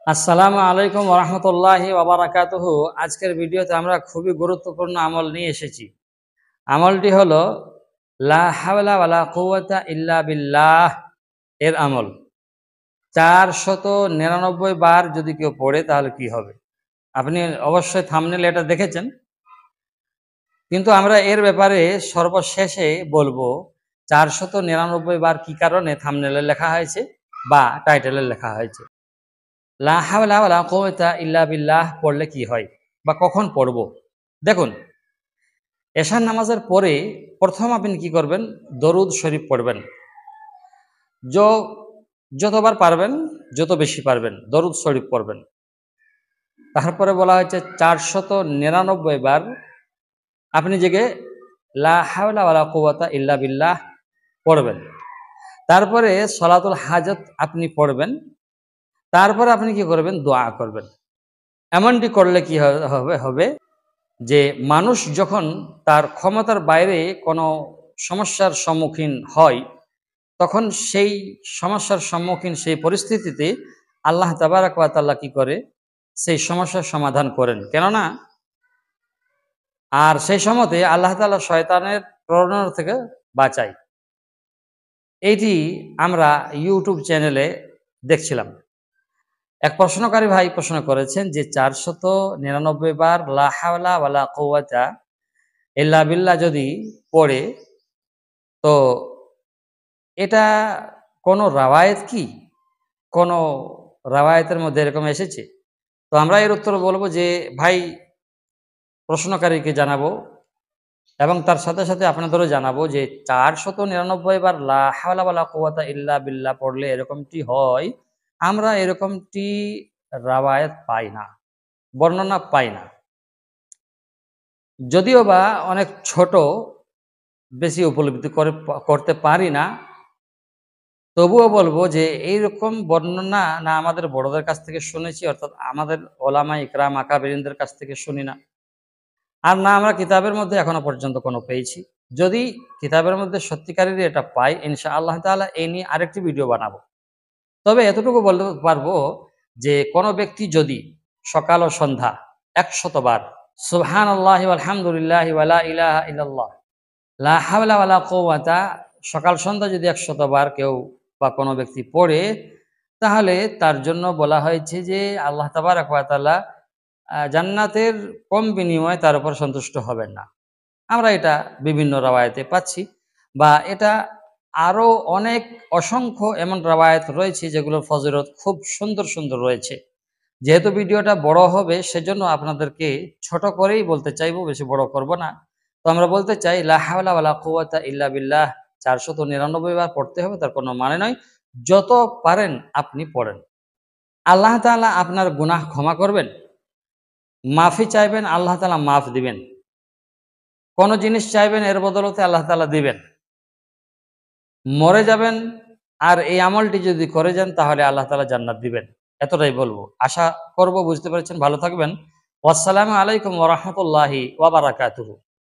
আসসালামু আলাইকুম ওরহমতুল্লাহি ওয়াবারাকাতুহু। আজকের ভিডিওতে আমরা খুবই গুরুত্বপূর্ণ আমল নিয়ে এসেছি। আমলটি হলো লা হাওলা ওয়ালা কুওয়াতা ইল্লা বিল্লাহ এর আমল। 499 বার যদি কেউ পড়ে তাহলে কি হবে? আপনি অবশ্যই থাম্বনেল এটা দেখেছেন, কিন্তু আমরা এর ব্যাপারে সর্বশেষে বলবো 499 বার কি কারণে থাম্বনেলে লেখা হয়েছে বা টাইটেলে লেখা হয়েছে। লা হাওলা ওয়ালা কুওয়াতা ইল্লা বিল্লাহ পড়লে কি হয় বা কখন পড়ব? দেখুন, এশার নামাজের পরে প্রথম আপনি কি করবেন? দরুদ শরীফ পড়বেন। যতবার পারবেন, যত বেশি পারবেন দরুদ শরীফ পড়বেন। তারপরে বলা হয়েছে 499 বার আপনি জেগে লা হাওলা ওয়ালা কুওয়াতা ইল্লা বিল্লাহ পড়বেন। তারপরে সলাতুল হাজত আপনি পড়বেন। তারপরে আপনি কি করবেন? দোয়া করবেন। এমনটি করলে কি হবে যে মানুষ যখন তার ক্ষমতার বাইরে কোনো সমস্যার সম্মুখীন হয়, তখন সেই সমস্যার সম্মুখীন সেই পরিস্থিতিতে আল্লাহ তাবারাক ওয়া তাআলা কি করে? সেই সমস্যার সমাধান করেন। কেননা আর সেই সময়তে আল্লাহ তাআলা শয়তানের প্ররোচনা থেকে বাঁচায়। এইটি আমরা ইউটিউব চ্যানেলে দেখছিলাম। এক প্রশ্নকারী ভাই প্রশ্ন করেছেন যে 499 বার লা হাওলা ওয়ালা কুওয়াতা ইল্লা বিল্লাহ যদি পড়ে, তো এটা কোনো রাওয়ায়েত কি? কোনো রাওয়ায়েতের মধ্যে এরকম এসেছে? তো আমরা এর উত্তর বলবো যে ভাই, প্রশ্নকারীকে জানাবো এবং তার সাথে সাথে আপনাদেরও জানাবো যে 499 বার লা হাওলা ওয়ালা কুওয়াতা ইল্লা বিল্লাহ পড়লে এরকমটি হয়, আমরা এরকমটি রাওয়ায়েত পাই না, বর্ণনা পাই না। যদিও বা অনেক ছোট, বেশি উপলব্ধি করতে পারি না, তবুও বলবো যে এইরকম বর্ণনা না আমাদের বড়দের কাছ থেকে শুনেছি, অর্থাৎ আমাদের ওলামা ইকরাম আকাবেরিনদের কাছ থেকে শুনি না, আর না আমরা কিতাবের মধ্যে এখনো পর্যন্ত কোনো পেয়েছি। যদি কিতাবের মধ্যে সত্যিকারেরই এটা পাই, ইনশাআল্লাহ তাআলা এই নিয়ে আরেকটি ভিডিও বানাবো। তবে এতটুকু বলতে পারবো যে কোনো ব্যক্তি যদি সকাল ও সন্ধ্যা 100 বার সুবহানাল্লাহি ওয়াল হামদুলিল্লাহি ওয়া লা ইলাহা ইল্লাল্লাহ লা হাওলা ওয়ালা কুওয়াতা সকাল সন্ধ্যা যদি 100 বার কেউ বা কোনো ব্যক্তি পড়ে, তাহলে তার জন্য বলা হয়েছে যে আল্লাহ তাবারাক ওয়া তাআলা জান্নাতের কম বিনিময়ে তার উপর সন্তুষ্ট হবেন না। আমরা এটা বিভিন্ন রাওয়ায়াতে পাচ্ছি, বা এটা আরও অনেক অসংখ্য এমন রাওয়ায়াত রয়েছে যেগুলোর ফজিলত খুব সুন্দর সুন্দর রয়েছে। যেহেতু ভিডিওটা বড় হবে, সেজন্য আপনাদেরকে ছোট করেই বলতে চাইবো, বেশি বড় করব না। তো আমরা বলতে চাই লা হাওলা ওয়ালা কুওয়াতা ইল্লা বিল্লাহ 499 বার পড়তে হবে, তার কোনো মানে নয়। যত পারেন আপনি পড়েন। আল্লাহ তাআলা আপনার গুনাহ ক্ষমা করবেন, মাফি চাইবেন, আল্লাহ তাআলা মাফ দিবেন। কোনো জিনিস চাইবেন, এর বদলতে আল্লাহ তাআলা দিবেন। মরে যাবেন আর এই আমলটি যদি করে যান, তাহলে আল্লাহ তাআলা জান্নাত দিবেন। এতটাই বলবো। আশা করব বুঝতে পেরেছেন। ভালো থাকবেন। ওয়াসসালামু আলাইকুম ওয়া রাহমাতুল্লাহি ওয়া বারাকাতুহু।